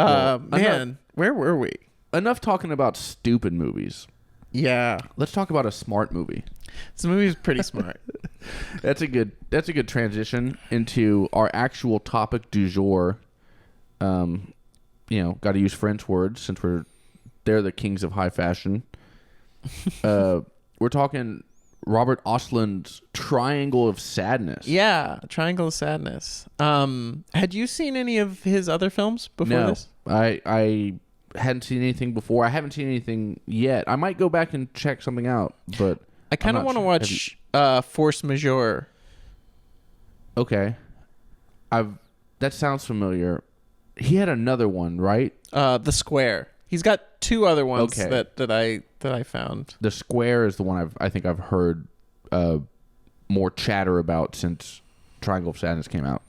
Man, where were we? Enough talking about stupid movies. Yeah. Let's talk about a smart movie. This movie is pretty smart. That's a good transition into our actual topic du jour. Got to use French words since they're the kings of high fashion. We're talking Robert Ostland's Triangle of Sadness. Yeah, Triangle of Sadness. Had you seen any of his other films before this? I hadn't seen anything before. I haven't seen anything yet. I might go back and check something out, but I kind of want to watch Force Majeure. Okay. That sounds familiar. He had another one, right? The Square. He's got two other ones Okay. that I found. The Square is the one I think I've heard more chatter about since Triangle of Sadness came out.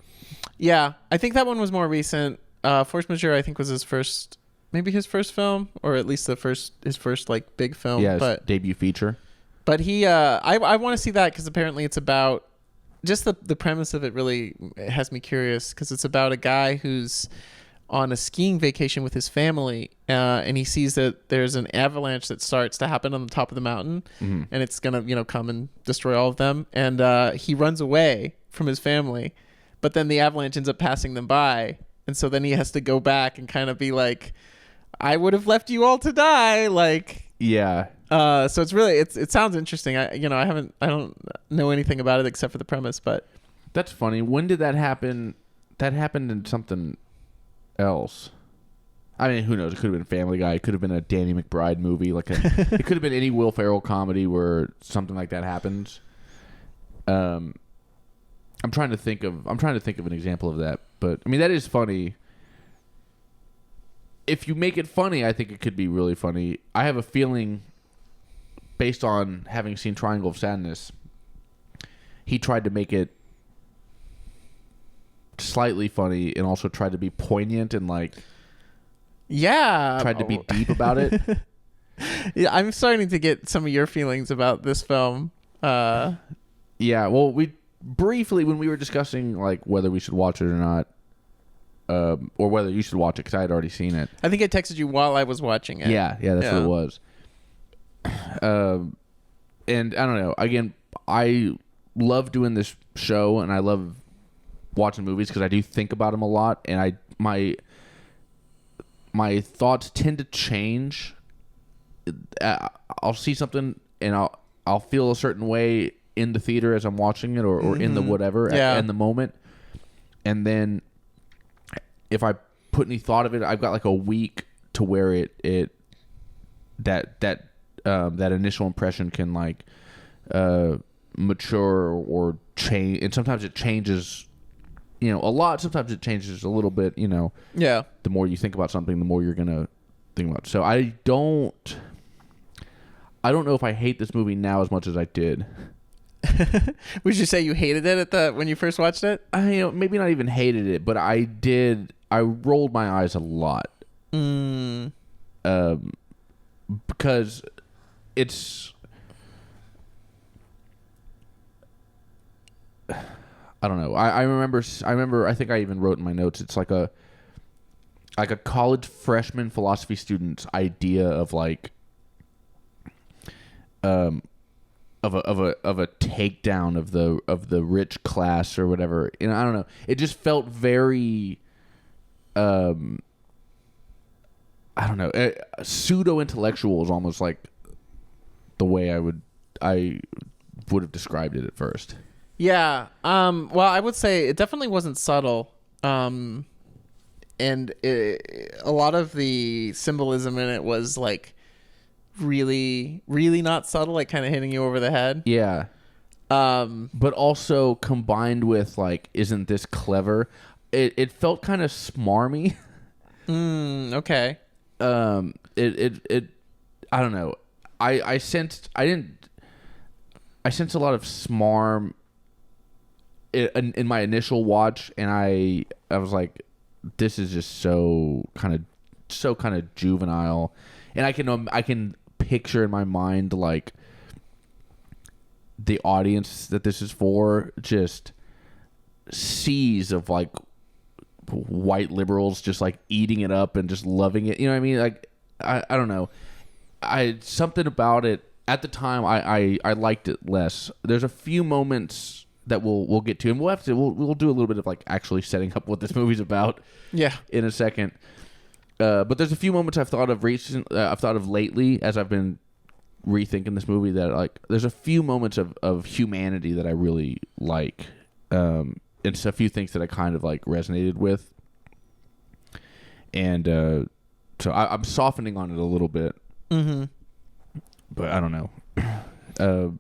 Yeah, I think that one was more recent. Force Majeure, I think, was his first film, or at least his first like big film. Yeah, his debut feature. But he, I want to see that because apparently it's about just the premise of it really has me curious because it's about a guy who's on a skiing vacation with his family, and he sees that there's an avalanche that starts to happen on the top of the mountain, and it's gonna come and destroy all of them, and he runs away from his family, but then the avalanche ends up passing them by, and so then he has to go back and kind of be like, I would have left you all to die, like. Yeah. So it's really it sounds interesting. I don't know anything about it except for the premise, but That's funny. When did that happen? That happened in something else. I mean, who knows? It could have been Family Guy. It could have been a Danny McBride movie. It could have been any Will Ferrell comedy where something like that happens. I'm trying to think of an example of that, but I mean that is funny. If you make it funny, I think it could be really funny. I have a feeling, based on having seen Triangle of Sadness, he tried to make it slightly funny and also tried to be poignant and tried to be deep about it. Yeah, I'm starting to get some of your feelings about this film. Yeah, well, we briefly, when we were discussing whether we should watch it or not, or whether you should watch it because I had already seen it. I think I texted you while I was watching it. Yeah, that's what it was. And I don't know. Again, I love doing this show and I love watching movies because I do think about them a lot, and my thoughts tend to change. I'll see something and I'll feel a certain way in the theater as I'm watching it, or in the whatever in the moment, and then if I put any thought of it, I've got a week to where that initial impression can mature or change, and sometimes it changes. A lot. Sometimes it changes a little bit. Yeah. The more you think about something, the more you're gonna think about it. So I don't know if I hate this movie now as much as I did. Would you say you hated it when you first watched it? Maybe not even hated it, but I did. I rolled my eyes a lot. Because it's. I don't know. I remember. I think I even wrote in my notes. It's like a college freshman philosophy student's idea of of a takedown of the rich class or whatever. I don't know. It just felt very. I don't know. Pseudo intellectual is almost like the way I would have described it at first. Yeah. Well, I would say it definitely wasn't subtle. And a lot of the symbolism in it was really, really not subtle, kind of hitting you over the head. Yeah. But also combined with isn't this clever? It felt kind of smarmy. Okay. It I don't know. I sensed a lot of smarm in my initial watch, and I was like, this is just so kind of juvenile, and I can picture in my mind the audience that this is for, just seas of white liberals just like eating it up and just loving it. You know what I mean? Like I don't know. Something about it at the time I liked it less. There's a few moments that we'll get to, and we'll do a little bit of like actually setting up what this movie's about. Yeah. In a second. But there's a few moments I've thought of lately as I've been rethinking this movie that like there's a few moments of humanity that I really like. And it's a few things that I kind of like resonated with. And so I'm softening on it a little bit. Mm-hmm. But I don't know.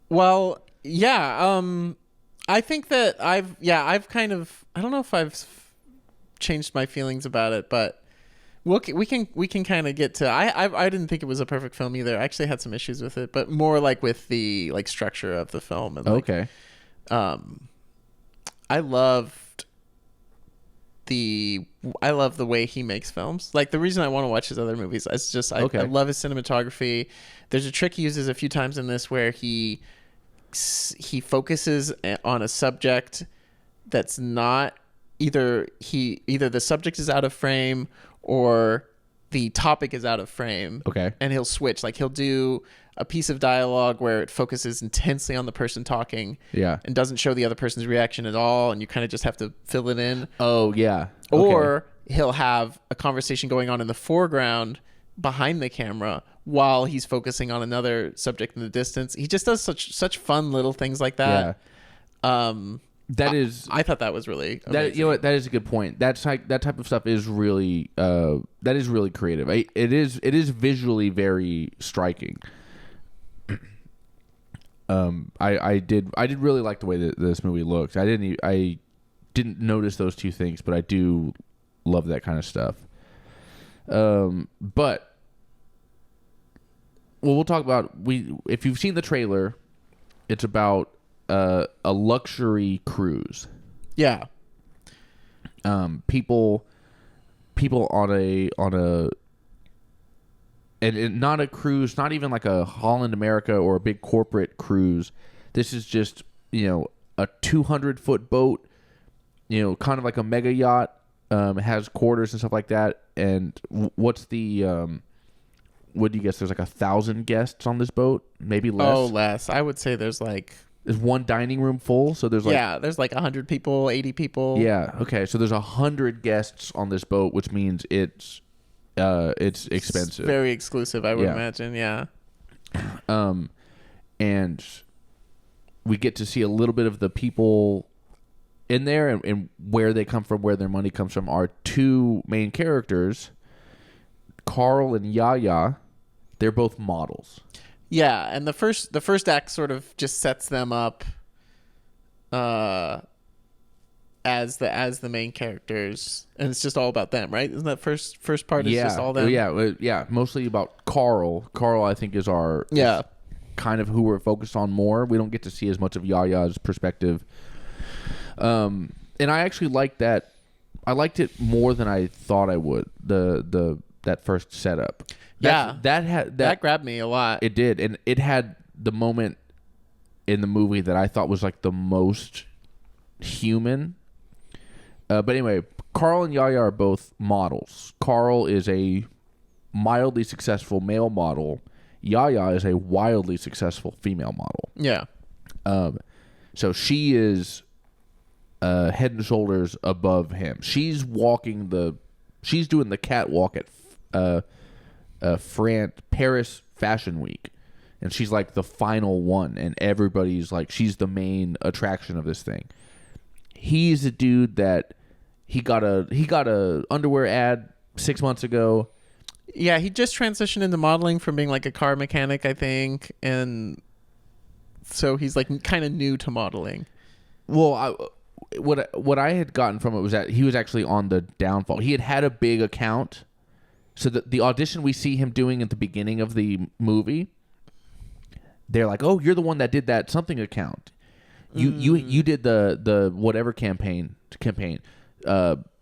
Well, yeah. I think that I've kind of, I don't know if I've changed my feelings about it, but we can kind of get to. I didn't think it was a perfect film either. I actually had some issues with it, but more like with the like structure of the film. And like, okay. I loved the way he makes films. Like the reason I want to watch his other movies is just I love his cinematography. There's a trick he uses a few times in this where he focuses on a subject that's not either the subject is out of frame or the topic is out of frame. Okay. And he'll switch. Like he'll do a piece of dialogue where it focuses intensely on the person talking. Yeah. And doesn't show the other person's reaction at all, and you kind of just have to fill it in. Oh yeah. Or he'll have a conversation going on in the foreground behind the camera while he's focusing on another subject in the distance. He just does such fun little things like that. Yeah. I thought that was really amazing. That, you know what, that is a good point. That's like that type of stuff is really that is really creative. It is visually very striking. I did really like the way that this movie looked. I didn't notice those two things, but I do love that kind of stuff. But we'll talk about if you've seen the trailer, it's about a luxury cruise. Yeah. People on a and not a cruise, not even like a Holland America or a big corporate cruise. This is just, a 200-foot boat, kind of like a mega yacht. It has quarters and stuff like that. And what's the what do you guess? There's like 1,000 guests on this boat, maybe less. Oh, less. I would say there's one dining room full, so there's there's 100 people, 80 people. Yeah, okay. So there's 100 guests on this boat, which means it's expensive. It's very exclusive, I would imagine. Yeah. And we get to see a little bit of the people in there and where they come from, where their money comes from. Our two main characters, Carl and Yaya, they're both models. Yeah, and the first act sort of just sets them up as the main characters, and it's just all about them, right? Isn't that first part is just all them? Yeah, mostly about Carl. Carl, I think, is is kind of who we're focused on more. We don't get to see as much of Yaya's perspective. And I actually liked that. I liked it more than I thought I would. That first setup. That grabbed me a lot. It did, and it had the moment in the movie that I thought was like the most human. But anyway, Carl and Yaya are both models. Carl is a mildly successful male model. Yaya is a wildly successful female model. Yeah. So she is head and shoulders above him. She's doing the catwalk at Paris Fashion Week, and she's like the final one, and everybody's like, she's the main attraction of this thing. He's a dude that he got a underwear ad 6 months ago. Yeah, he just transitioned into modeling from being like a car mechanic, I think, and so he's like kind of new to modeling. Well, what I had gotten from it was that he was actually on the downfall. He had a big account. So the audition we see him doing at the beginning of the movie, they're like, "Oh, you're the one that did that something account. You did the whatever campaign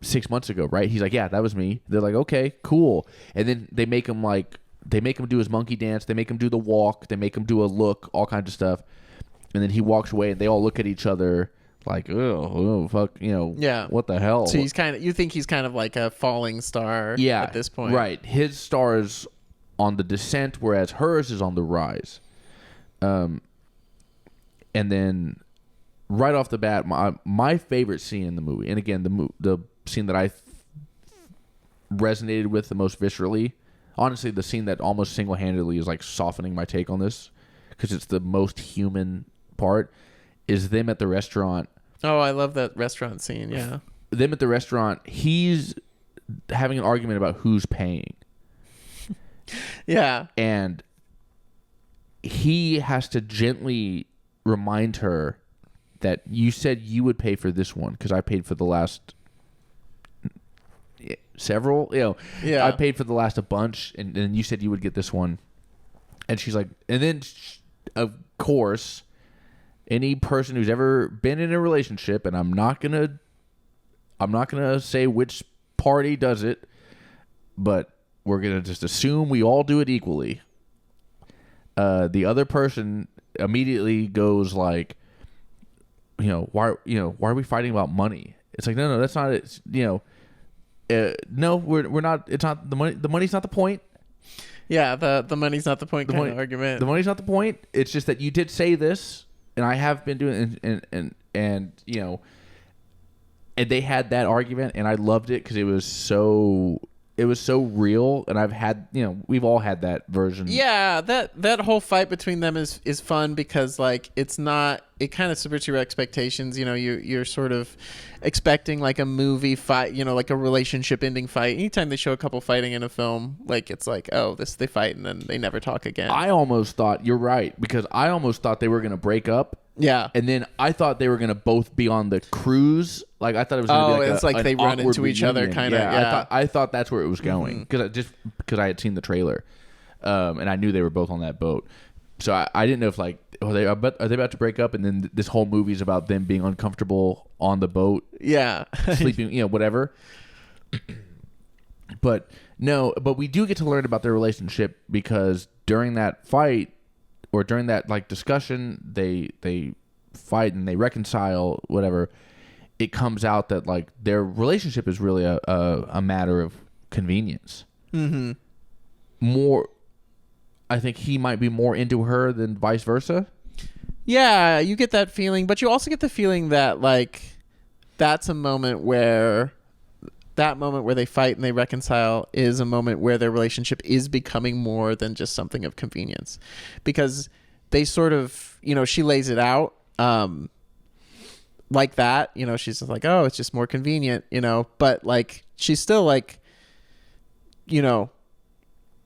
6 months ago, right?" He's like, "Yeah, that was me." They're like, "Okay, cool." And then they make him do his monkey dance. They make him do the walk. They make him do a look, all kinds of stuff. And then he walks away, and they all look at each other like, oh fuck, Yeah. what the hell? So you think he's kind of like a falling star at this point. Right. His star is on the descent, whereas hers is on the rise. And then right off the bat, my favorite scene in the movie, and again, the scene that I resonated with the most viscerally, honestly, the scene that almost single-handedly is like softening my take on this, because it's the most human part, is them at the restaurant. Oh, I love that restaurant scene. Yeah. Them at the restaurant, he's having an argument about who's paying. Yeah. And he has to gently remind her that you said you would pay for this one because I paid for the last several. Yeah. I paid for the last a bunch, and then you said you would get this one. And she's like, and then, of course, any person who's ever been in a relationship, and I'm not gonna say which party does it, but we're gonna just assume we all do it equally. The other person immediately goes like, why are we fighting about money? It's like, no, that's not it. No, we're not. It's not the money. The money's not the point. Yeah, the money's not the point kind of argument. The money's not the point. It's just that you did say this, and I have been doing it, and they had that argument, and I loved it because it was so real, and I've had, we've all had that version. Yeah, that whole fight between them is fun because like it kind of subverts your expectations. You're sort of expecting like a movie fight, like a relationship ending fight. Anytime they show a couple fighting in a film, like it's like, oh, they fight and then they never talk again. I almost thought, you're right, because I almost thought they were going to break up. Yeah. And then I thought they were going to both be on the cruise. Like I thought it was going to be like it's like they run into each other kind of. Yeah. I thought that's where it was going because I had seen the trailer, and I knew they were both on that boat. So I didn't know if like, are they about to break up, and then this whole movie is about them being uncomfortable on the boat. Yeah. Sleeping, whatever. But we do get to learn about their relationship because during that fight, or during that like discussion, they fight and they reconcile, whatever. It comes out that like their relationship is really a matter of convenience. Mm-hmm. More, I think he might be more into her than vice versa. Yeah, you get that feeling, but you also get the feeling that like that's a moment where they fight and they reconcile is a moment where their relationship is becoming more than just something of convenience, because they sort of, she lays it out like that, she's just like, oh, it's just more convenient, but like she's still like,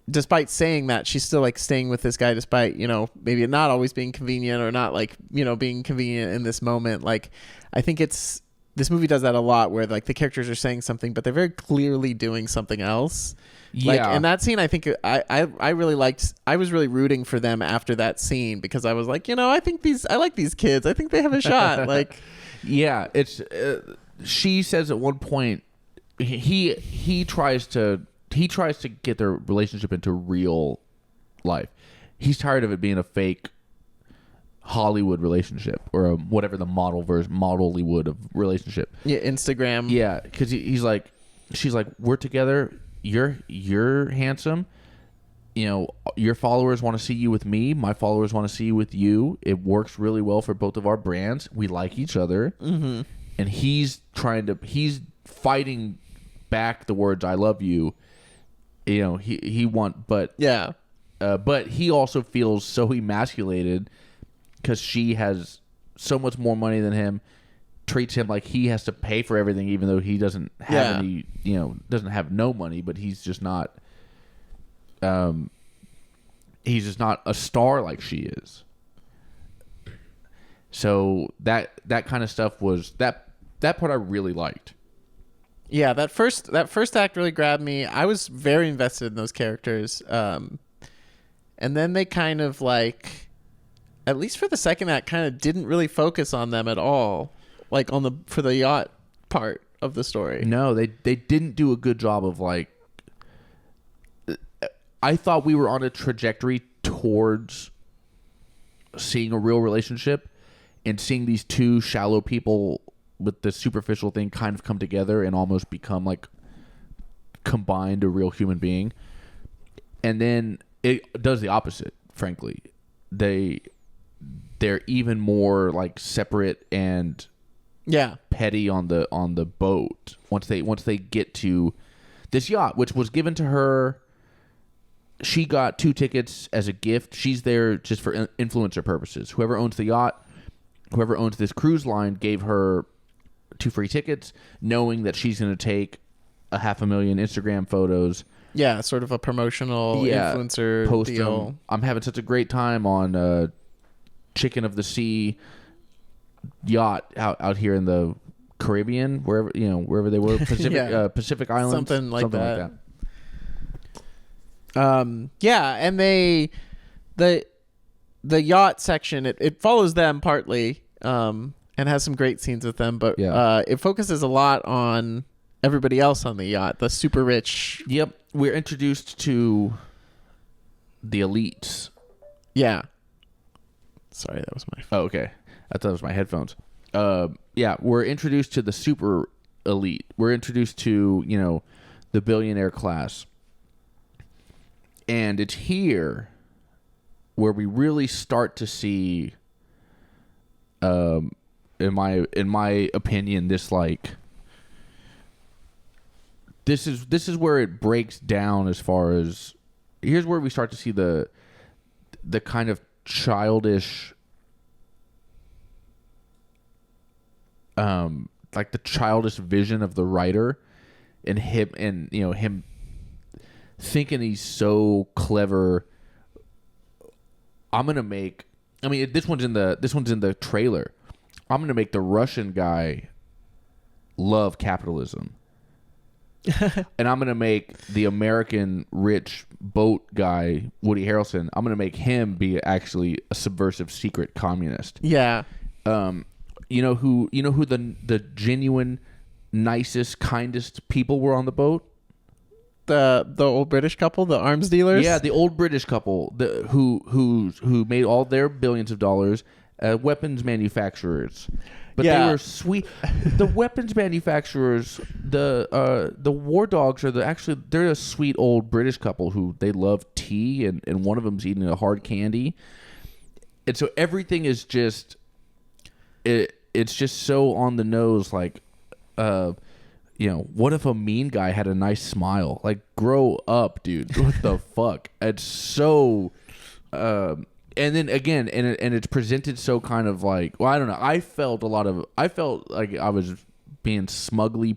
despite saying that, she's still like staying with this guy despite, maybe not always being convenient or not like, being convenient in this moment. Like I think this movie does that a lot where like the characters are saying something, but they're very clearly doing something else. Yeah. Like, and that scene, I think I really liked. I was really rooting for them after that scene because I was like, I like these kids. I think they have a shot. Like, yeah, it's. She says at one point, he tries to get their relationship into real life. He's tired of it being a fake Hollywood relationship or whatever the Hollywood of relationship. Yeah, Instagram. Yeah, because she's like, we're together. You're handsome. Your followers want to see you with me. My followers want to see you with you. It works really well for both of our brands. We like each other. Mm-hmm. And he's fighting back the words "I love you." But he also feels so emasculated because she has so much more money than him, treats him like he has to pay for everything, even though he doesn't have any, doesn't have no money, but he's just not a star like she is. So that kind of stuff was that part I really liked. Yeah, that first act really grabbed me. I was very invested in those characters. And then they kind of like, at least for the second act, kind of didn't really focus on them at all, like for the yacht part of the story. No, they didn't do a good job of like. I thought we were on a trajectory towards seeing a real relationship, and seeing these two shallow people with the superficial thing kind of come together and almost become like combined a real human being. And then it does the opposite, frankly. They're even more like separate and petty on the boat once they get to this yacht, which was given to her. She got 2 tickets as a gift. She's there just for influencer purposes. Whoever owns the yacht, whoever owns this cruise line, gave her 2 free tickets, knowing that she's going to take 500,000 Instagram photos. Yeah, sort of a promotional influencer post deal. them. I'm having such a great time on Chicken of the Sea yacht out here in the Caribbean, wherever they were, Pacific Islands, something like that. And the yacht section, it follows them partly, and has some great scenes with them, but it focuses a lot on everybody else on the yacht, the super rich. Yep, we're introduced to the elites. Yeah. Sorry, that was my phone. Oh, okay. I thought it was my headphones. We're introduced to the super elite. We're introduced to, the billionaire class. And it's here where we really start to see, in my opinion, this is where it breaks down as far as, here's where we start to see the kind of childish, like the childish vision of the writer and him thinking he's so clever. This one's in the trailer. I'm gonna make the Russian guy love capitalism. And I'm gonna make the American rich boat guy, Woody Harrelson, I'm gonna make him be actually a subversive secret communist. Yeah. You know who the genuine nicest, kindest people were on the boat? The old British couple, the arms dealers. Yeah, the old British couple who made all their billions of dollars, weapons manufacturers. But they were sweet. The weapons manufacturers, the war dogs they're a sweet old British couple who they love tea, and one of them's eating a hard candy. And so everything is just it's just so on the nose, like what if a mean guy had a nice smile? Like, grow up, dude. What the fuck? It's so and then again, and it's presented so kind of like, well, I don't know. I felt like I was being smugly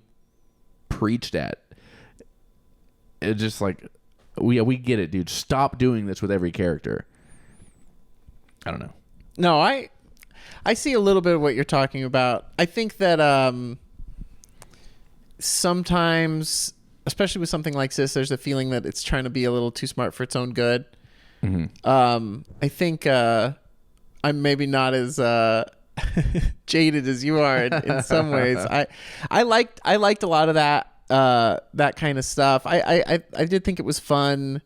preached at. It's just like, we get it, dude. Stop doing this with every character. I don't know. No, I see a little bit of what you're talking about. I think that sometimes, especially with something like this, there's a feeling that it's trying to be a little too smart for its own good. Mm-hmm. I think I'm maybe not as jaded as you are in some ways. I liked a lot of that kind of stuff. I did think it was fun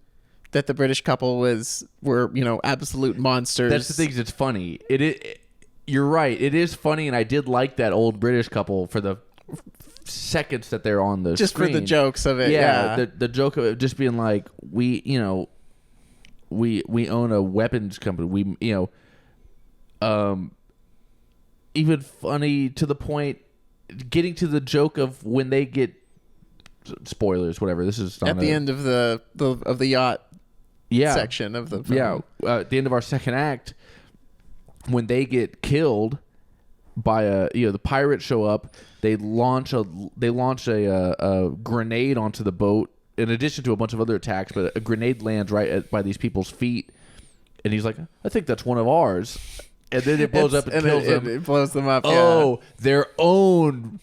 that the British couple were absolute monsters. That's the thing. It's funny. You're right. It is funny, and I did like that old British couple for the seconds that they're on the just screen. For the jokes of it. Yeah. The joke of it just being like, we own a weapons company. Even funny to the point, getting to the joke of when they get spoilers, whatever. This is at the end of the yacht section of the film. At the end of our second act, when they get killed by the pirates show up, they launch a grenade onto the boat, in addition to a bunch of other attacks, but a grenade lands by these people's feet, and he's like, I think that's one of ours, and then it blows up and kills them. It blows them up. Oh, their own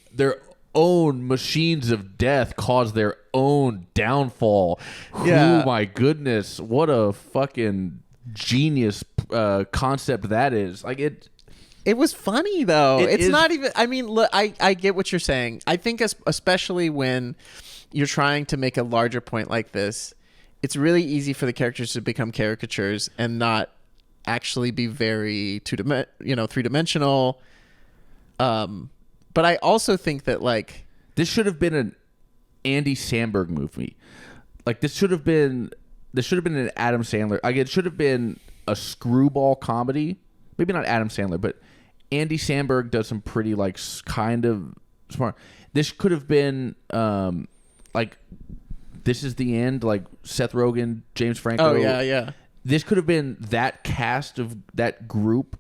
machines of death cause their own downfall. Yeah. Oh my goodness, what a fucking genius concept that is. Like it. It was funny though. It's not even. I mean, look, I get what you're saying. I think especially when you're trying to make a larger point like this, it's really easy for the characters to become caricatures and not actually be very three-dimensional. But I also think that like this should have been an Andy Samberg movie. Like this should have been an Adam Sandler. Like it should have been a screwball comedy. Maybe not Adam Sandler, but Andy Samberg does some pretty like kind of smart. This could have been like This Is the End, like Seth Rogen, James Franco. Oh yeah. This could have been that cast of that group,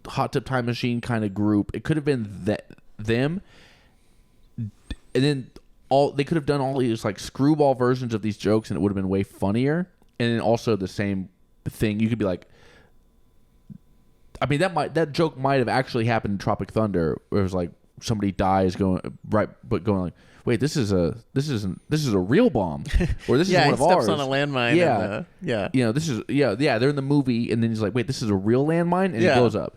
Hot Tub Time Machine kind of group. It could have been them, and then they could have done all these like screwball versions of these jokes, and it would have been way funnier. And then also the same thing, you could be like, I mean, that joke might have actually happened in Tropic Thunder, where it was like somebody dies going like, wait, this is a real bomb, or this is one of ours. Yeah, he steps on a landmine. Yeah, this is they're in the movie, and then he's like, wait, this is a real landmine, and it blows up.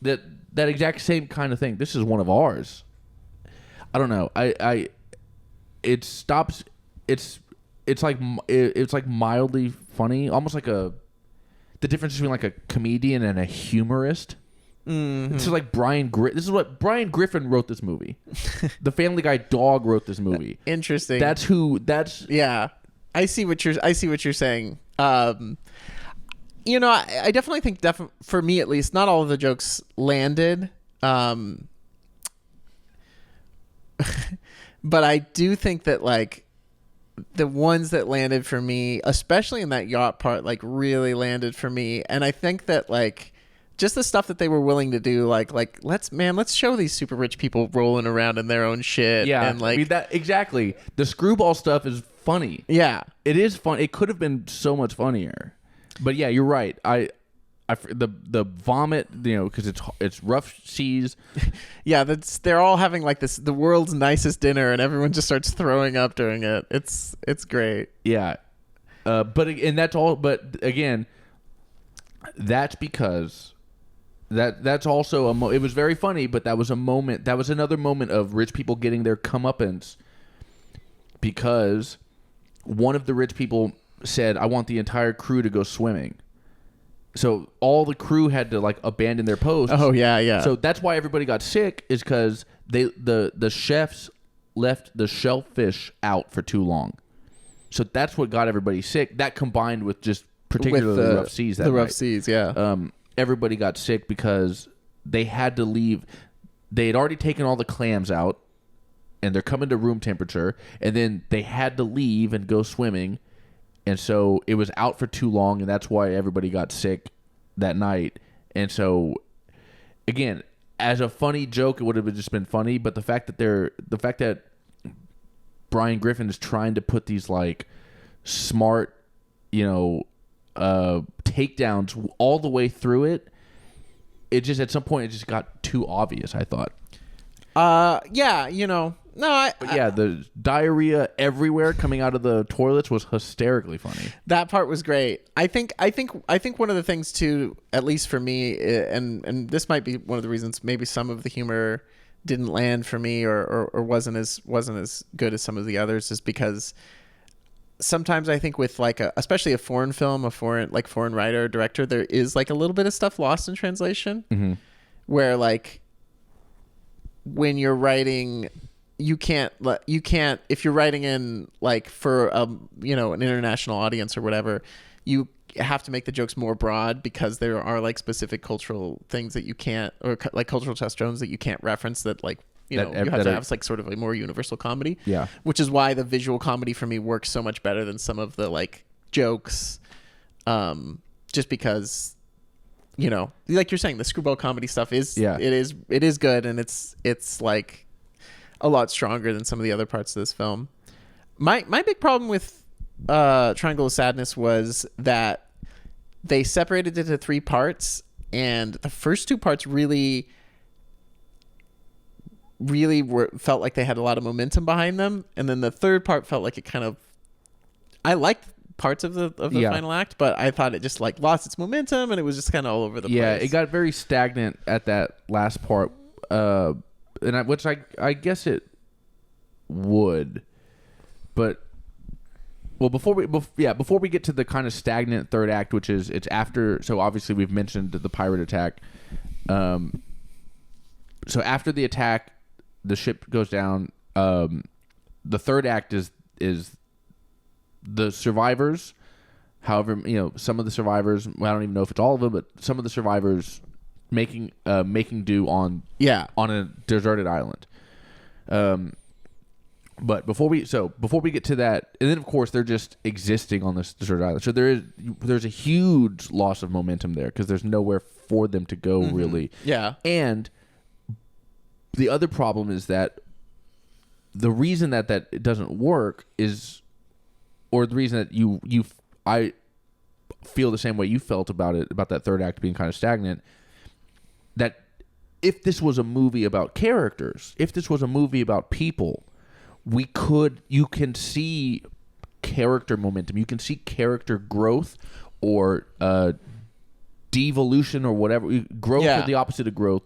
That exact same kind of thing. This is one of ours. I don't know. It stops. It's like mildly funny, almost like the difference between like a comedian and a humorist. Mm-hmm. This is like this is what Brian Griffin wrote this movie. The Family Guy dog wrote this movie. Interesting. Yeah. I see what you're saying. I definitely think for me at least, not all of the jokes landed. But I do think that like the ones that landed for me, especially in that yacht part, like really landed for me. And I think that like just the stuff that they were willing to do, like let's show these super rich people rolling around in their own shit. Yeah, and like I mean, that exactly. The screwball stuff is funny. Yeah, it is fun. It could have been so much funnier. But yeah, you're right. The vomit, because it's rough seas. Yeah, they're all having like the world's nicest dinner, and everyone just starts throwing up during it. It's great. Yeah, that's all. But again, that's because that's also it was very funny. But that was a moment. That was another moment of rich people getting their comeuppance because one of the rich people said, "I want the entire crew to go swimming." So all the crew had to like abandon their posts. Oh yeah. So that's why everybody got sick, is because the chefs left the shellfish out for too long. So that's what got everybody sick. That combined with just particularly the rough seas. Rough seas, yeah. Everybody got sick because they had to leave. They had already taken all the clams out, and they're coming to room temperature, and then they had to leave and go swimming. And so it was out for too long, and that's why everybody got sick that night. And so, again, as a funny joke, it would have just been funny. But the fact that Brian Griffin is trying to put these like smart, takedowns all the way through it, it just at some point it just got too obvious, I thought. No, the diarrhea everywhere coming out of the toilets was hysterically funny. That part was great. I think one of the things too, at least for me, and this might be one of the reasons maybe some of the humor didn't land for me or wasn't as good as some of the others, is because sometimes I think with like especially a foreign film, a foreign writer or director, there is like a little bit of stuff lost in translation, where like when you're writing, you can't if you're writing in like for an international audience or whatever, you have to make the jokes more broad because there are like specific cultural things that you can't, or like cultural touchstones that you can't reference, that like you have to have like sort of a more universal comedy. Yeah, which is why the visual comedy for me works so much better than some of the like jokes, just because like you're saying, the screwball comedy stuff is it is good, and it's like a lot stronger than some of the other parts of this film. My big problem with Triangle of Sadness was that they separated it into 3 parts, and the first 2 parts really felt like they had a lot of momentum behind them, and then the third part felt like it kind of, I liked parts of the final act, but I thought it just like lost its momentum, and it was just kind of all over the place. Yeah, it got very stagnant at that last part, which I guess it would, but Well, before we get to the kind of stagnant third act, which is it's after. So obviously we've mentioned the pirate attack. So after the attack, the ship goes down. The third act is the survivors. However, some of the survivors. I don't even know if it's all of them, but some of the survivors making do on a deserted island. But before we get to that, and then of course they're just existing on this deserted island. So there's a huge loss of momentum there because there's nowhere for them to go really. Yeah. And the other problem is that the reason that it doesn't work is, or the reason that I feel the same way you felt about that third act being kind of stagnant, that if this was a movie about characters, if this was a movie about people, you can see character momentum. You can see character growth or devolution or whatever. Growth is the opposite of growth.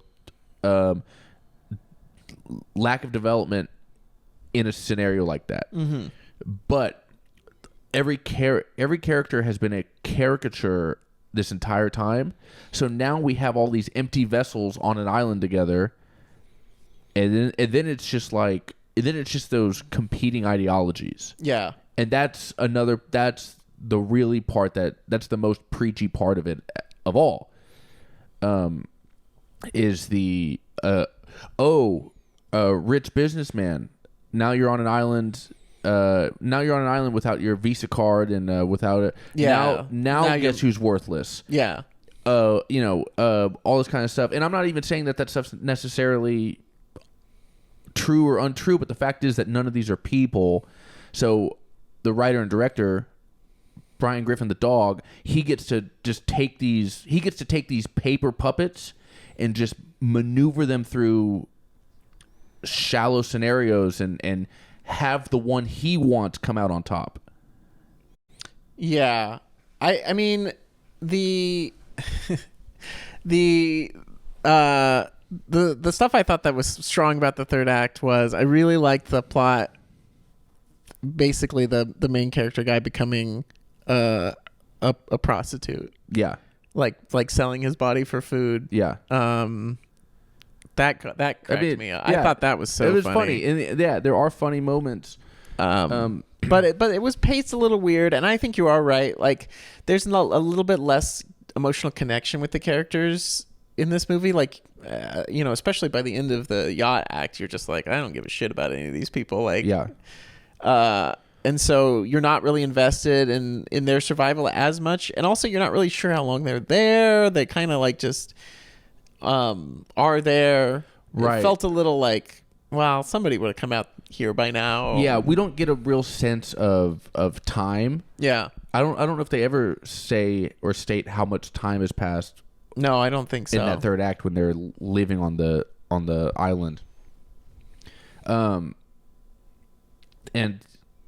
Lack of development in a scenario like that. Mm-hmm. But every character has been a caricature this entire time. So now we have all these empty vessels on an island together, and then it's just like. And then it's just those competing ideologies. Yeah. And that's the really part that's the most preachy part of it of all. Is the rich businessman. Now you're on an island. Without your Visa card and without it. Yeah. Now guess who's worthless? Yeah. All this kind of stuff. And I'm not even saying that stuff's necessarily true or untrue, but the fact is that none of these are people. So the writer and director, Brian Griffin, the dog, he gets to take these paper puppets and just maneuver them through shallow scenarios and have the one he wants come out on top. Yeah. I mean the the stuff I thought that was strong about the third act was I really liked the plot. Basically, the main character guy becoming a prostitute. Yeah, like selling his body for food. Yeah. That cracked me up. I thought that was so. It was funny. And there are funny moments. But it was paced a little weird, and I think you are right. Like, there's a little bit less emotional connection with the characters in this movie. Like, especially by the end of the yacht act, you're just like, I don't give a shit about any of these people. Like, and so you're not really invested in their survival as much, and also you're not really sure how long they're there. They kind of like just are there. Right. It felt a little like, well, somebody would have come out here by now. Yeah, we don't get a real sense of time. Yeah. I don't know if they ever say or state how much time has passed. No, I don't think so. In that third act when they're living on the island. And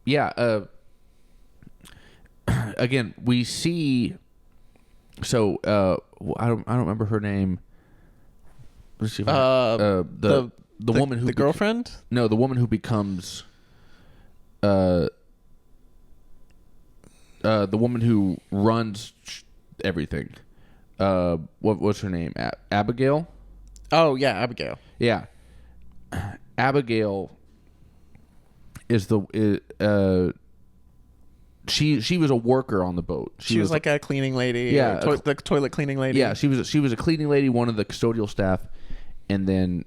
yeah, again, we see. So I don't remember her name. Let's see if the woman who the girlfriend. No, the woman who becomes. The woman who runs everything. What's her name? Abigail. Oh yeah, Abigail. Yeah, Abigail is she was a worker on the boat. She was like a cleaning lady. Yeah, the toilet cleaning lady. Yeah, she was a cleaning lady, one of the custodial staff, and then,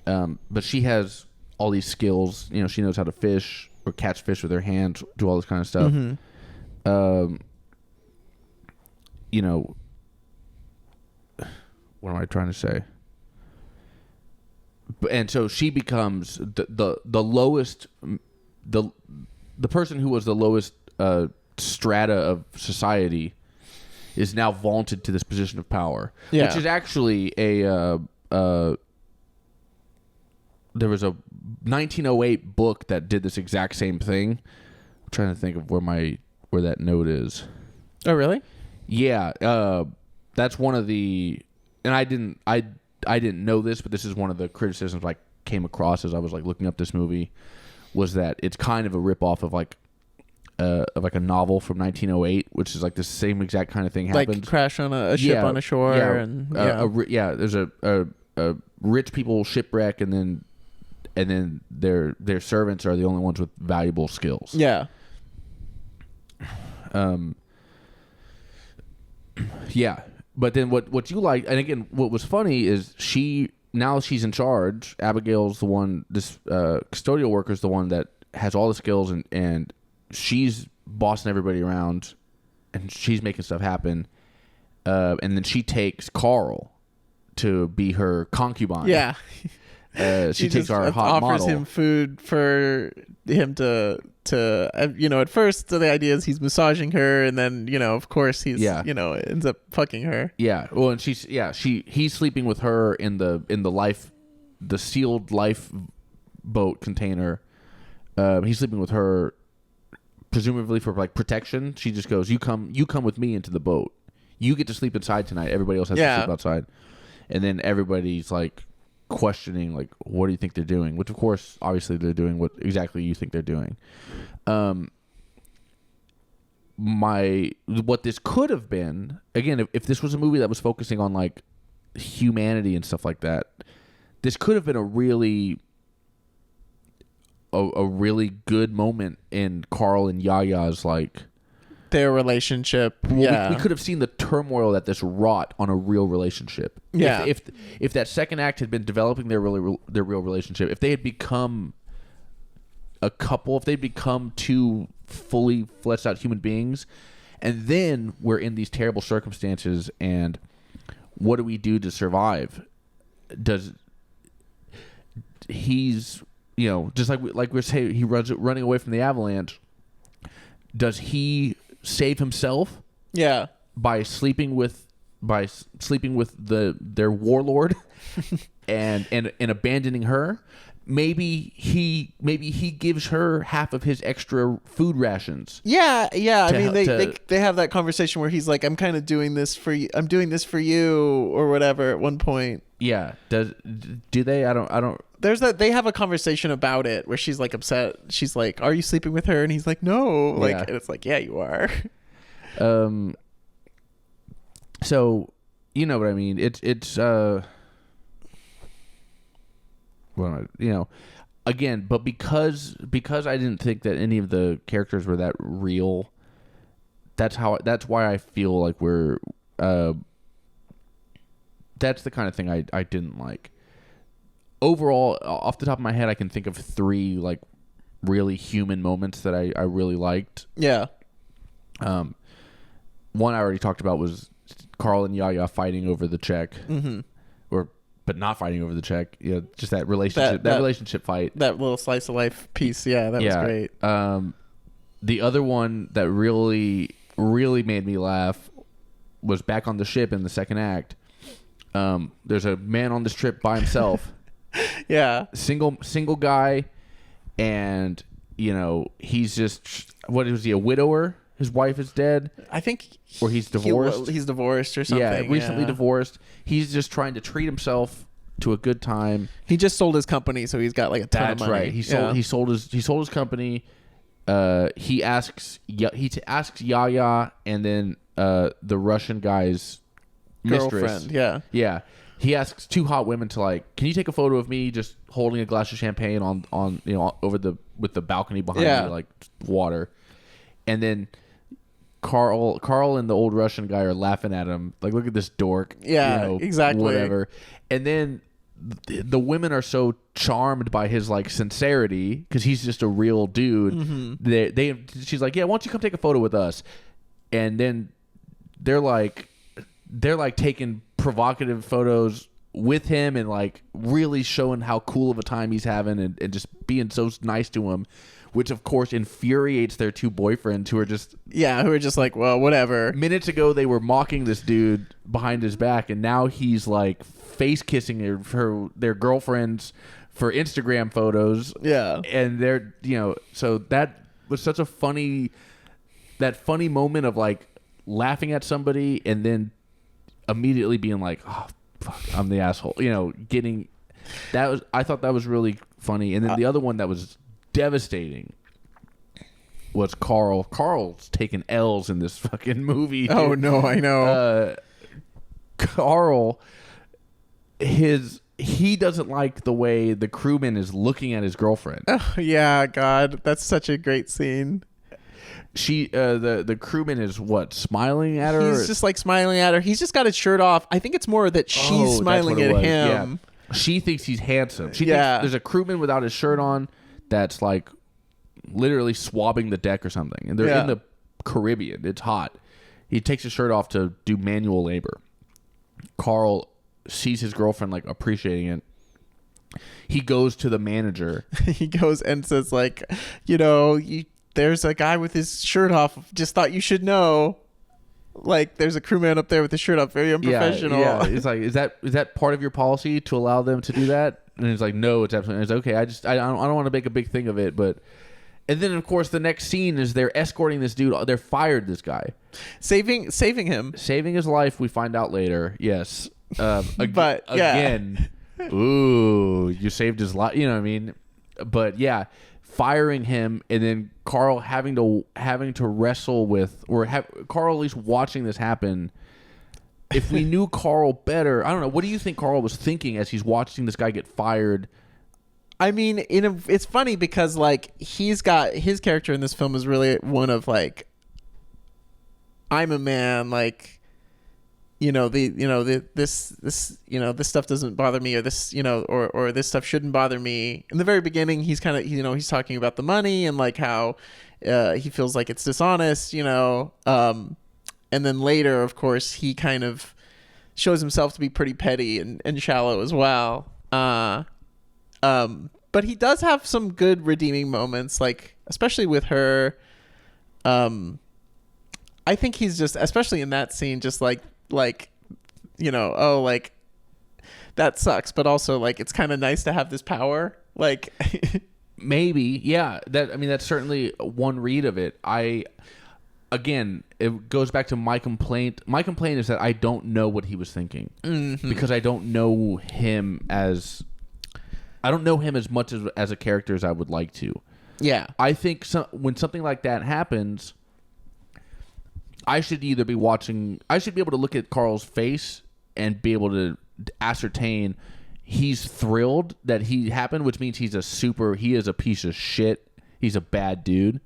but she has all these skills. She knows how to fish or catch fish with her hands, do all this kind of stuff. Mm-hmm. What am I trying to say? And so she becomes the lowest, the person who was the lowest strata of society is now vaunted to this position of power, which is actually there was a 1908 book that did this exact same thing. I'm trying to think of where that note is. Oh, really? Yeah, that's one of the, and I didn't know this, but this is one of the criticisms I came across as I was like looking up this movie, was that it's kind of a ripoff of like like a novel from 1908, which is like the same exact kind of thing happened. Like crash on a ship on a shore, and there's a rich people shipwreck, and then their servants are the only ones with valuable skills. Yeah. Yeah. But then what you like, and again, what was funny is now she's in charge. Abigail's the one, this custodial worker's the one that has all the skills, and she's bossing everybody around, and she's making stuff happen. And then she takes Carl to be her concubine. Yeah. She takes our hot offers model. him food for him to at first the idea is he's massaging her, and then of course he's ends up fucking her. Yeah. Well, and he's sleeping with her in the sealed life boat container. He's sleeping with her presumably for like protection. She just goes, you come with me into the boat. You get to sleep inside tonight. Everybody else has to sleep outside. And then everybody's like questioning, like, what do you think they're doing? Which of course, obviously, they're doing what exactly you think they're doing. What this could have been, again, if this was a movie that was focusing on like humanity and stuff like that, this could have been a really good moment in Carl and Yaya's like their relationship. We could have seen the turmoil that this wrought on a real relationship. Yeah. If that second act had been developing their real relationship, if they had become a couple, if they'd become two fully fleshed out human beings, and then we're in these terrible circumstances, and what do we do to survive? He's just like we're saying, he running away from the avalanche. Does he save himself? Yeah. By sleeping with their warlord and abandoning her? Maybe he gives her half of his extra food rations. Yeah. I mean, they have that conversation where he's like, "I'm kind of doing this for you. I'm doing this for you," or whatever. At one point. Yeah. Do they? I don't. There's that. They have a conversation about it where she's like upset. She's like, "Are you sleeping with her?" And he's like, "No." Like, and it's like, "Yeah, you are." So, you know what I mean? It's well, again, but because I didn't think that any of the characters were that real, that's why I feel like we're that's the kind of thing I didn't like. Overall, off the top of my head, I can think of 3 like really human moments that I really liked. Yeah. One I already talked about was Carl and Yaya fighting over the check. Mm-hmm. But not fighting over the check. Just that relationship. That relationship fight. That little slice of life piece. Yeah, that was great. The other one that really, really made me laugh was back on the ship in the second act. There's a man on this trip by himself. Yeah. Single guy, and he's just, what is he, a widower? His wife is dead. I think, or he's divorced. He's divorced or something. Yeah, recently divorced. He's just trying to treat himself to a good time. He just sold his company, so he's got like a ton of money. That's right. He sold his company. He asks Yaya and then the Russian guy's girlfriend. Mistress. Yeah. He asks 2 hot women to like, can you take a photo of me just holding a glass of champagne on with the balcony behind me, like water. And then Carl and the old Russian guy are laughing at him like, look at this dork. Yeah, exactly. Whatever. And then the women are so charmed by his like sincerity because he's just a real dude. Mm-hmm. She's like, yeah, why don't you come take a photo with us? And then they're like taking provocative photos with him and like really showing how cool of a time he's having and just being so nice to him, which of course infuriates their 2 boyfriends who are just like, well, whatever. Minutes ago they were mocking this dude behind his back, and now he's like face kissing their girlfriends for Instagram photos. Yeah. And they're so that was such a funny moment of like laughing at somebody and then immediately being like, oh fuck, I'm the asshole. Getting that was, I thought that was really funny. And then the other one that was devastating was Carl. Carl's taking L's in this fucking movie. Oh no, I know. Carl, he doesn't like the way the crewman is looking at his girlfriend. Oh, yeah, God, that's such a great scene. The crewman is smiling at her. He's just like smiling at her. He's just got his shirt off. I think it's more that she's smiling at him. Yeah. She thinks he's handsome. She Yeah. thinks there's a crewman without his shirt on that's like literally swabbing the deck or something. And they're in the Caribbean. It's hot. He takes his shirt off to do manual labor. Carl sees his girlfriend like appreciating it. He goes to the manager. He goes and says like, there's a guy with his shirt off. Just thought you should know. Like, there's a crewman up there with his shirt off. Very unprofessional. Yeah. It's like, is that part of your policy to allow them to do that? And he's like, no, it's absolutely. It's okay. I don't want to make a big thing of it, but. And then of course the next scene is they're escorting this dude. They're fired this guy, saving him, saving his life. We find out later. Yes, but again, ooh, you saved his life. You know what I mean? But yeah. Firing him, and then Carl having to wrestle with, or Carl at least watching this happen. If we knew Carl better, I don't know. What do you think Carl was thinking as he's watching this guy get fired? I mean, it's funny because like he's got his character in this film is really one of like, I'm a man, like. This stuff doesn't bother me, or this, or this stuff shouldn't bother me. In the very beginning, he's kind of, he's talking about the money and like how he feels like it's dishonest, and then later, of course, he kind of shows himself to be pretty petty and shallow as well. But he does have some good redeeming moments, like especially with her. I think he's just, especially in that scene, just like that sucks, but also like it's kind of nice to have this power, like. Maybe, yeah, that's certainly one read of it. Again, it goes back to my complaint is that I don't know what he was thinking, because I don't know him as much as a character as I would like to. Yeah, I think when something like that happens, I should be able to look at Carl's face and be able to ascertain he's thrilled that he happened, which means he is a piece of shit. He's a bad dude.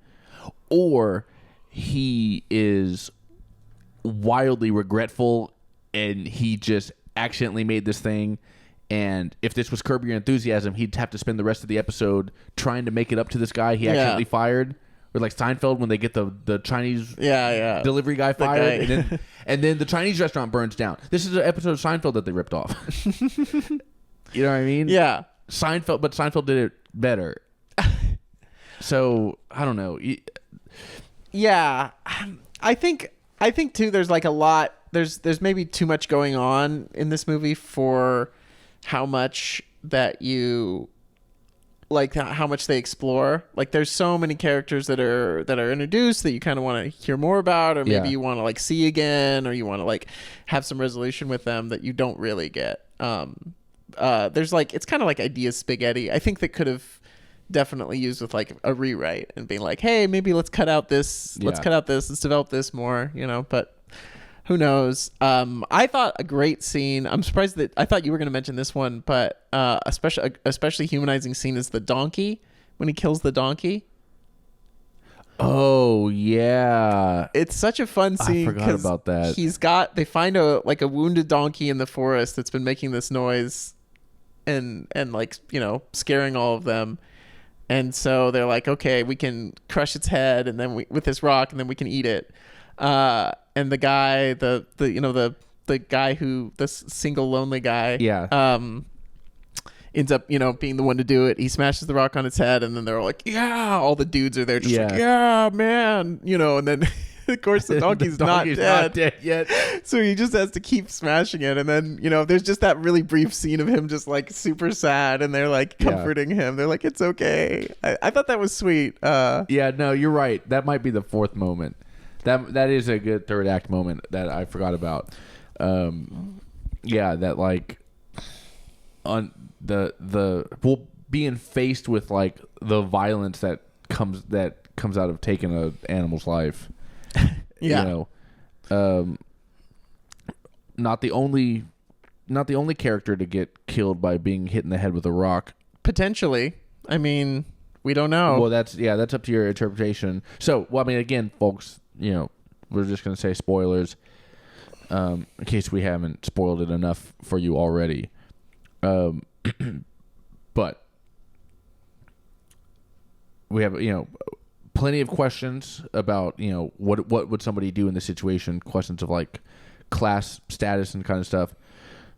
Or he is wildly regretful and he just accidentally made this thing. And if this was Curb Your Enthusiasm, he'd have to spend the rest of the episode trying to make it up to this guy he accidentally fired. Or like Seinfeld when they get the Chinese delivery guy fired, and then the Chinese restaurant burns down. This is an episode of Seinfeld that they ripped off. You know what I mean? Yeah. But Seinfeld did it better. So I don't know. Yeah, I think too. There's like a lot. There's maybe too much going on in this movie for how much that you. Like how much they explore. Like there's so many characters that are introduced that you kind of want to hear more about, or maybe you want to like see again, or you want to like have some resolution with them that you don't really get. There's like, it's kind of like idea spaghetti. I think that could have definitely used with like a rewrite and being like, hey, maybe let's cut out this, let's develop this more, but who knows? I thought a great scene. I'm surprised that I thought you were going to mention this one, but especially humanizing scene is the donkey when he kills the donkey. Oh yeah, it's such a fun scene. I forgot about that. They find a wounded donkey in the forest that's been making this noise, and like scaring all of them. And so they're like, okay, we can crush its head, and then with this rock, and then we can eat it. And the guy, the guy the single lonely guy, ends up, being the one to do it. He smashes the rock on its head, and then they're all like, yeah, all the dudes are there just like, yeah, man, and then of course the donkey's not dead yet. So he just has to keep smashing it. And then, there's just that really brief scene of him just like super sad, and they're like comforting him. They're like, it's okay. I thought that was sweet. Yeah, no, you're right. That might be the fourth moment. That is a good third act moment that I forgot about. That like on being faced with like the violence that comes out of taking an animal's life. Yeah. You know, not the only character to get killed by being hit in the head with a rock. Potentially. I mean, we don't know. Well, that's up to your interpretation. So, well, I mean, again, folks, you know, we're just gonna say spoilers, in case we haven't spoiled it enough for you already. But we have, you know, plenty of questions about, you know, what would somebody do in this situation? Questions of like class status and kind of stuff.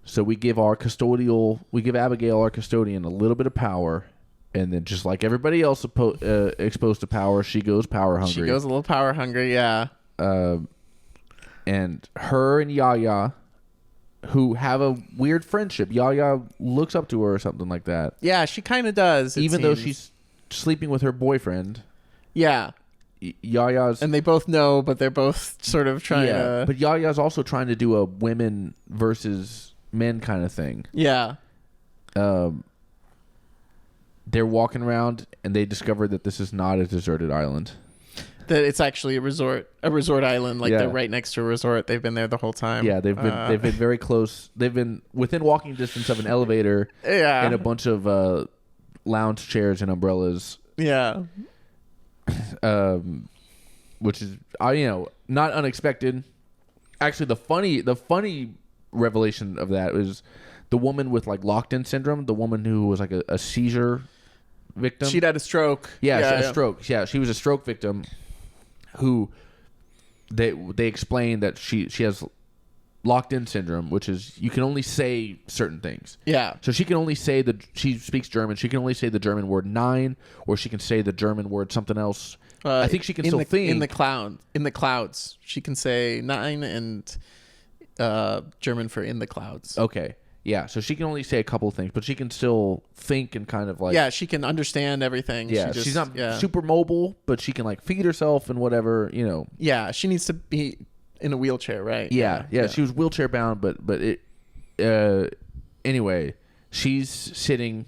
So we give Abigail, our custodian, a little bit of power, and then just like everybody else exposed to power, she goes power hungry. She goes a little power hungry, yeah. And her and Yaya, who have a weird friendship. Yaya looks up to her or something like that. Yeah, she kind of does. Even though she's sleeping with her boyfriend. Yeah. Yaya's... And they both know, but they're both sort of trying to... But Yaya's also trying to do a women versus men kind of thing. Yeah. They're walking around, and they discover that this is not a deserted island. That it's actually a resort island. Like they're right next to a resort. They've been there the whole time. Yeah, they've been very close. They've been within walking distance of an elevator. Yeah. And a bunch of lounge chairs and umbrellas. Yeah. Which is, you know, not unexpected. Actually, the funny revelation of that was the woman with like locked-in syndrome. The woman who was like a seizure victim. She'd had a stroke. Yeah, stroke. Yeah, she was a stroke victim. Who they explained that she has locked-in syndrome, which is you can only say certain things. Yeah. So she can only say she speaks German. She can only say the German word 9, or she can say the German word something else. I think she can still think in the clouds. She can say 9 and German for in the clouds. Okay. Yeah, so she can only say a couple of things, but she can still think and kind of like... Yeah, she can understand everything. Yeah, she's not super mobile, but she can like feed herself and whatever, you know. Yeah, she needs to be in a wheelchair, right? Yeah. She was wheelchair bound, but it... anyway, she's sitting,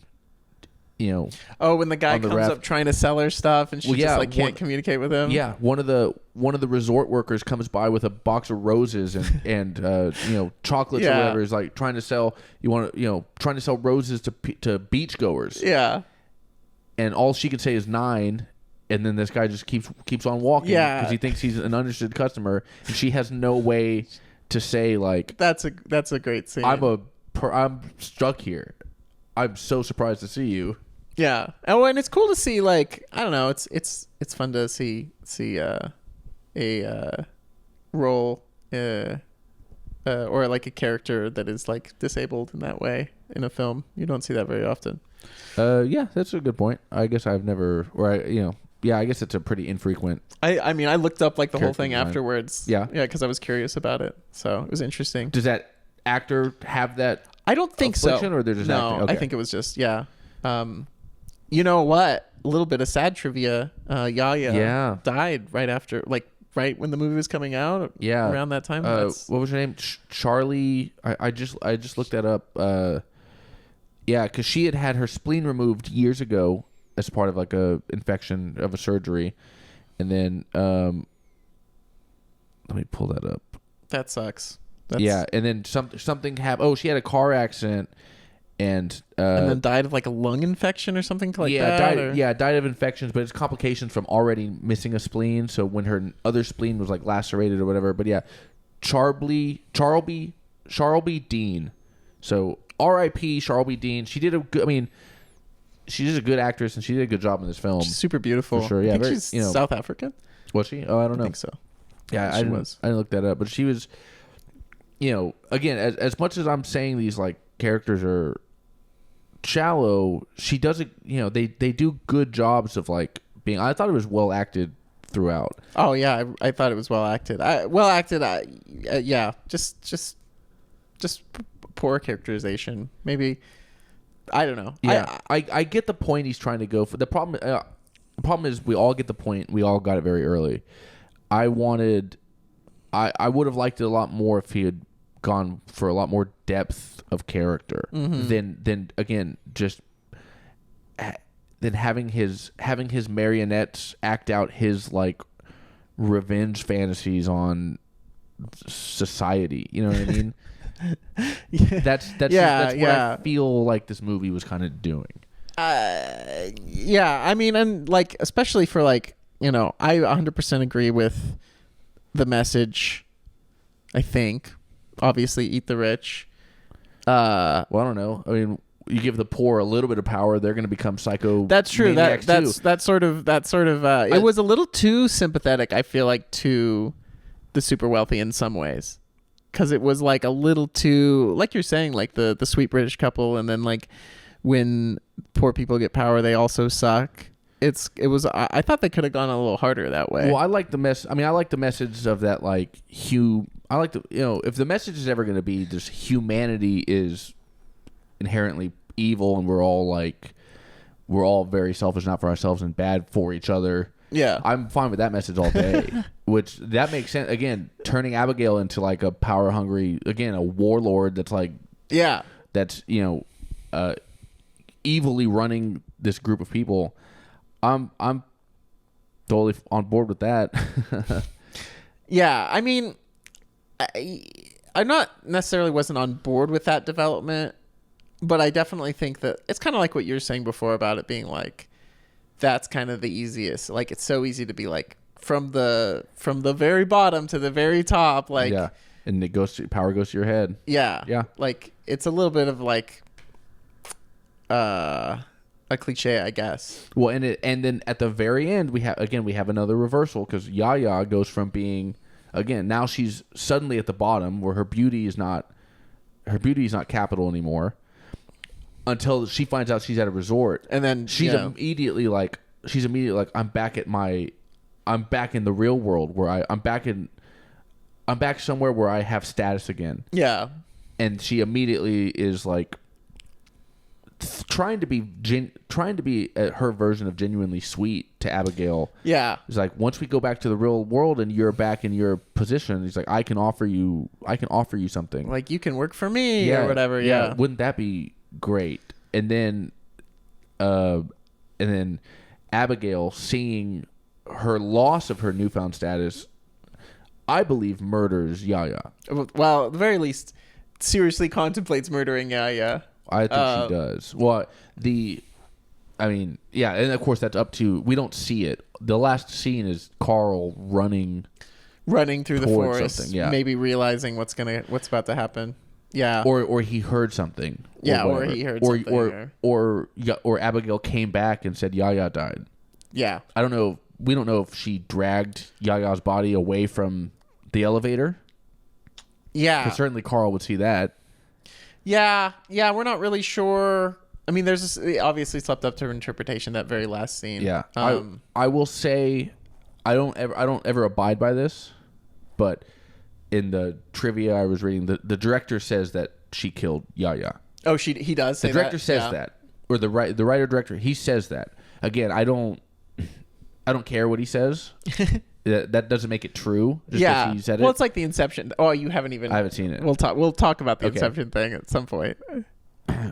you know... Oh, when the guy comes up trying to sell her stuff and she just like can't communicate with him? Yeah, one of the resort workers comes by with a box of roses and you know, chocolates or whatever, is like trying to sell roses to beachgoers. Yeah. And all she can say is 9, and then this guy just keeps on walking because he thinks he's an understood customer, and she has no way to say like that's a great scene. I'm stuck here. I'm so surprised to see you. Yeah. Oh, and it's cool to see, like, I don't know, it's fun to see a role or like a character that is like disabled in that way in a film. You don't see that very often. Yeah, that's a good point. I guess I've never, I guess it's a pretty infrequent. I mean, I looked up like the whole thing afterwards. Yeah. Yeah, because I was curious about it. So it was interesting. Does that actor have that? I don't think so. Or they're just no, acting? Okay. I think it was just, you know what? A little bit of sad trivia. Yaya died right after, like, right when the movie was coming out. Yeah. Around that time. What was her name? Charlie. I just looked that up. Yeah, because she had her spleen removed years ago as part of like a infection of a surgery, and then let me pull that up. That sucks. Yeah, and then something happened. Oh, she had a car accident, and then died of like a lung infection or something like that. Died of infections, but it's complications from already missing a spleen. So when her other spleen was like lacerated or whatever. But yeah, Charlby Dean. So R.I.P. Charlby Dean. She did a good. I mean, she's a good actress, and she did a good job in this film. She's super beautiful. For sure. Yeah, I think she's South African. Was she? Oh, I don't know. I think so. Yeah, I didn't look that up, but she was. You know, again, as much as I'm saying these like characters are shallow, she doesn't. You know, they do good jobs of like being. I thought it was well acted throughout. Oh yeah, I thought it was well acted. Yeah, just poor characterization. Maybe I don't know. Yeah, I get the point he's trying to go for. The problem is we all get the point. We all got it very early. I would have liked it a lot more if he had gone for a lot more depth of character than again just then having his marionettes act out his like revenge fantasies on society. You know what I mean? That's what I feel like this movie was kind of doing. Yeah, I mean, and like especially for like, you know, I 100% agree with the message. I think obviously eat the rich. Well, I don't know. I mean, you give the poor a little bit of power, they're going to become psycho. That's true. That's sort of. It was a little too sympathetic, I feel like, to the super wealthy in some ways, because it was like a little too, like you're saying, like the sweet British couple, and then like when poor people get power, they also suck. I thought they could have gone a little harder that way. Well, I like the I like the message of that, like I like the, you know, if the message is ever going to be just humanity is inherently evil and we're all very selfish, not for ourselves, and bad for each other. Yeah, I'm fine with that message all day. Which that makes sense. Again, turning Abigail into like a power hungry, again, a warlord that's like, yeah, that's, you know, evilly running this group of people. I'm totally on board with that. Yeah, I mean, I'm not necessarily wasn't on board with that development, but I definitely think that it's kind of like what you were saying before about it being like, that's kind of the easiest. Like, it's so easy to be like from the very bottom to the very top. Like, yeah, and power goes to your head. Yeah, yeah. Like, it's a little bit of like a cliche, I guess. Well, and then at the very end we have another reversal, because Yaya goes from being, again, now she's suddenly at the bottom where her beauty is not capital anymore, until she finds out she's at a resort, and then she's immediately like I'm back in the real world where I'm back somewhere where I have status again. Yeah, and she immediately is like trying to be her version of genuinely sweet to Abigail. Yeah, it's like, once we go back to the real world and you're back in your position, he's like, I can offer you something, like you can work for me or whatever. Yeah, wouldn't that be great? And then Abigail, seeing her loss of her newfound status, I believe murders Yaya. Well, at the very least, seriously contemplates murdering Yaya. I think she does. Well, and of course that's up to, we don't see it. The last scene is Carl running through the forest, maybe realizing what's about to happen. Yeah, or he heard something. Or he heard something. Or Abigail came back and said Yaya died. Yeah, I don't know. We don't know if she dragged Yaya's body away from the elevator. Yeah, because certainly Carl would see that. Yeah, we're not really sure. I mean, obviously it's left up to interpretation, that very last scene. Yeah, I will say, I don't ever abide by this, but in the trivia I was reading, the director says that she killed Yaya. Oh, he does say that? The director says that, or the writer director, he says that. Again, I don't care what he says. That doesn't make it true. Just 'cause he said it. Well, it's like the Inception. Oh, you haven't even. I haven't seen it. We'll talk about the Inception thing at some point.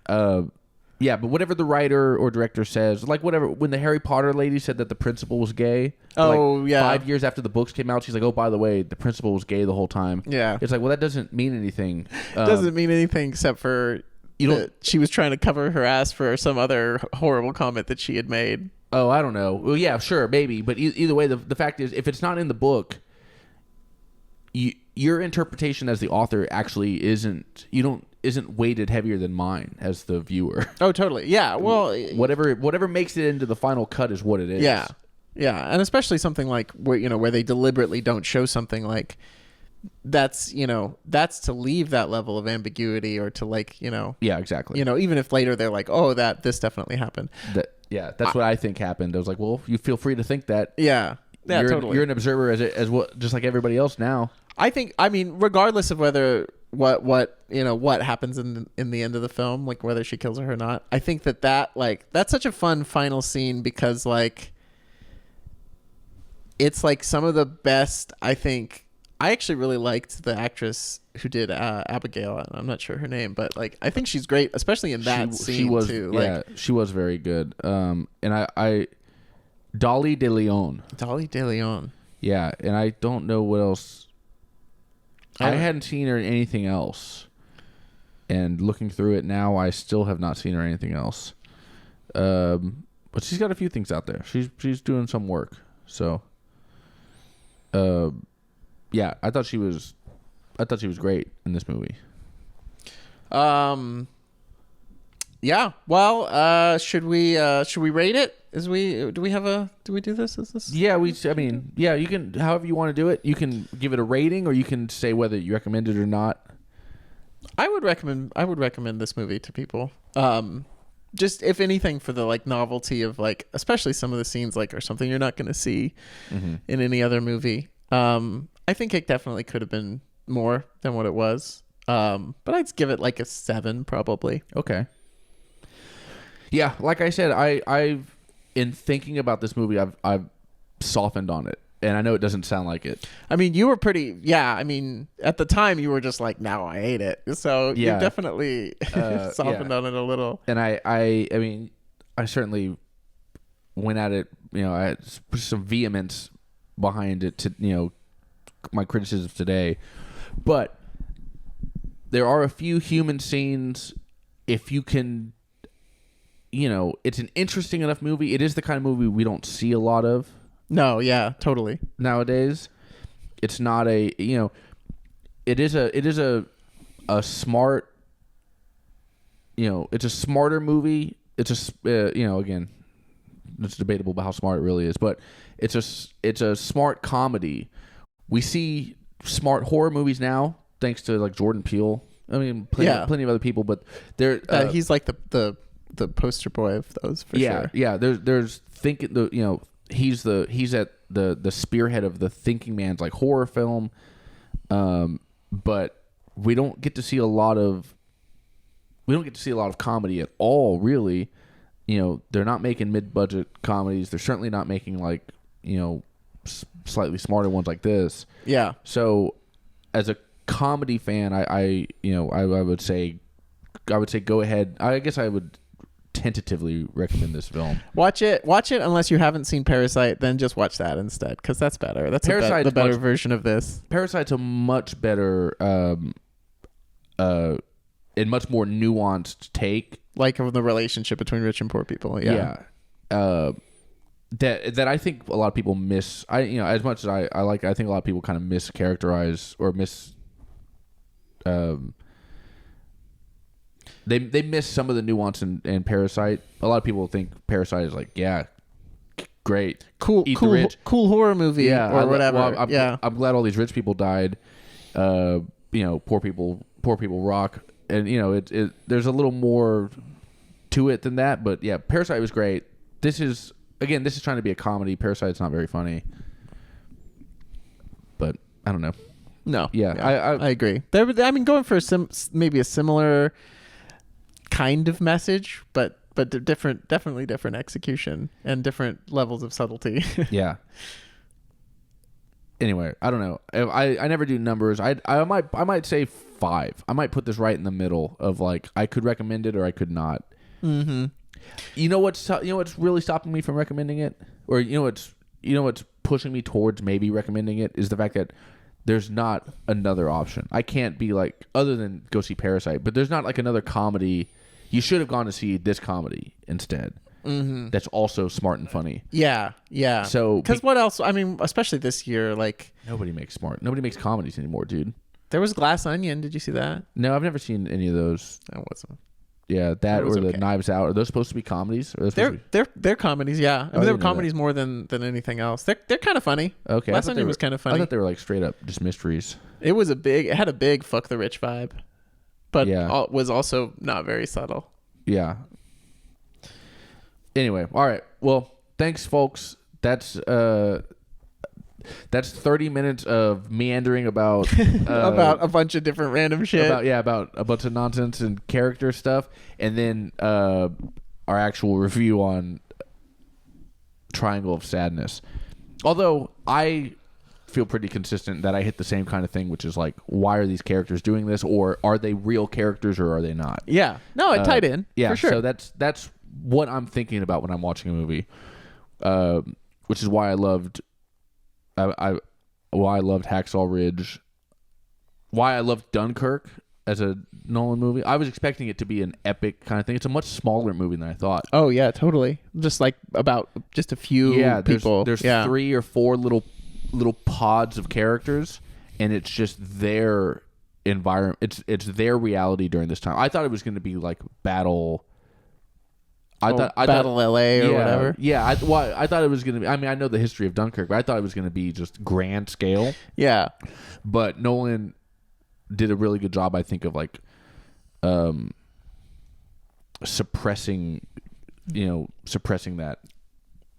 Yeah, but whatever the writer or director says, like whatever, when the Harry Potter lady said that the principal was gay. Oh, like 5 years after the books came out, she's like, oh, by the way, the principal was gay the whole time. Yeah. It's like, well, that doesn't mean anything. Doesn't mean anything except for she was trying to cover her ass for some other horrible comment that she had made. Oh, I don't know. Well, yeah, sure, maybe. But either way, the fact is, if it's not in the book, your interpretation as the author actually isn't weighted heavier than mine as the viewer. Oh, totally. Yeah. Well, whatever makes it into the final cut is what it is. Yeah. Yeah, and especially something like where they deliberately don't show something like that's to leave that level of ambiguity, or to Yeah, exactly. Even if later they're like, oh, this definitely happened. That's what I think happened. I was like, well, you feel free to think that. Yeah. Yeah, totally. You're an observer as what, just like everybody else now. I mean, regardless of whether what happens in the end of the film, like whether she kills her or not, I think that's such a fun final scene, because like it's like some of the best, I think, I actually really liked the actress who did Abigail. I'm not sure her name, but like I think she's great, especially in that scene she was, too. Yeah, Like she was very good. And I Dolly De Leon. Dolly De Leon. Yeah, and I don't know what else. I I- hadn't seen her in anything else. And looking through it now, I still have not seen her in anything else. But she's got a few things out there. She's doing some work. So, yeah, I thought she was great in this movie. Yeah. Well, should we rate it? Do we do this? Is this? Yeah, you can, however you want to do it. You can give it a rating, or you can say whether you recommend it or not. I would recommend this movie to people. Just if anything for the like novelty of like, especially some of the scenes like are something you're not going to see in any other movie. I think it definitely could have been more than what it was. But I'd give it like a 7 probably. Okay. Yeah, like I said, I've in thinking about this movie, I've softened on it. And I know it doesn't sound like it. I mean, you were pretty, yeah. I mean, at the time you were just like, now I hate it. So Yeah. you definitely softened on it a little. And I mean, I certainly went at it, I had some vehemence behind it to, my criticisms today. But there are a few human scenes, if you can, it's an interesting enough movie. It is the kind of movie we don't see a lot of. No, yeah, totally. Nowadays, it's not it is a smart, it's a smarter movie. It's again, it's debatable about how smart it really is, but it's a smart comedy. We see smart horror movies now, thanks to like Jordan Peele. I mean, plenty of other people, but they're he's like the poster boy of those for sure. Yeah. There's thinking he's at the spearhead of the thinking man's like horror film, but we don't get to see a lot of comedy at all, really. They're not making mid-budget comedies. They're certainly not making like slightly smarter ones like this. Yeah. So as a comedy fan, I would say go ahead. I guess I would tentatively recommend this film. Watch it unless you haven't seen Parasite, then just watch that instead, because that's better. That's the better version of this. Parasite's a much better and much more nuanced take, like of the relationship between rich and poor people. Yeah. That I think a lot of people miss. As much as I think a lot of people kind of mischaracterize or They miss some of the nuance in Parasite. A lot of people think Parasite is like, yeah, great, cool horror movie, or whatever. I'm glad all these rich people died. Poor people rock, and there's a little more to it than that. But yeah, Parasite was great. This is trying to be a comedy. Parasite's not very funny, but I don't know. No, yeah. I agree. Going for maybe a similar kind of message, but definitely different execution and different levels of subtlety. Yeah. Anyway, I don't know. I never do numbers. I might say 5. I might put this right in the middle of like I could recommend it or I could not. Mm-hmm. What's really stopping me from recommending it, or what's pushing me towards maybe recommending it, is the fact that there's not another option. I can't be like, other than go see Parasite, but there's not like another comedy. You should have gone to see this comedy instead. Mm-hmm. That's also smart and funny. Yeah. So, because what else? I mean, especially this year, like nobody makes comedies anymore, dude. There was Glass Onion. Did you see that? No, I've never seen any of those. That wasn't. Yeah, that or the Knives Out. Are those supposed to be comedies? They're comedies. Yeah, I mean, they were comedies more than anything else. They're kind of funny. Okay, Glass Onion was kind of funny. I thought they were like straight up just mysteries. It had a big fuck the rich vibe, but was also not very subtle. Yeah. Anyway, all right. Well, thanks, folks. That's 30 minutes of meandering about about a bunch of different random shit. About a bunch of nonsense and character stuff, and then our actual review on Triangle of Sadness. Although I feel pretty consistent that I hit the same kind of thing, which is like, why are these characters doing this, or are they real characters, or are they not? Yeah. No, it tied in. Yeah, for sure. so that's what I'm thinking about when I'm watching a movie, which is why I loved Hacksaw Ridge, why I loved Dunkirk as a Nolan movie. I was expecting it to be an epic kind of thing. It's a much smaller movie than I thought. Oh yeah, totally. Just like about just a few people. There's 3 or 4 little pods of characters, and it's just their environment. It's their reality during this time. I thought it was going to be like Battle. I thought LA or whatever. Yeah, I thought it was going to be. I mean, I know the history of Dunkirk, but I thought it was going to be just grand scale. Yeah, but Nolan did a really good job, I think, of like suppressing that.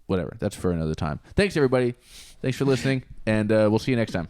Whatever. That's for another time. Thanks, everybody. Thanks for listening, and we'll see you next time.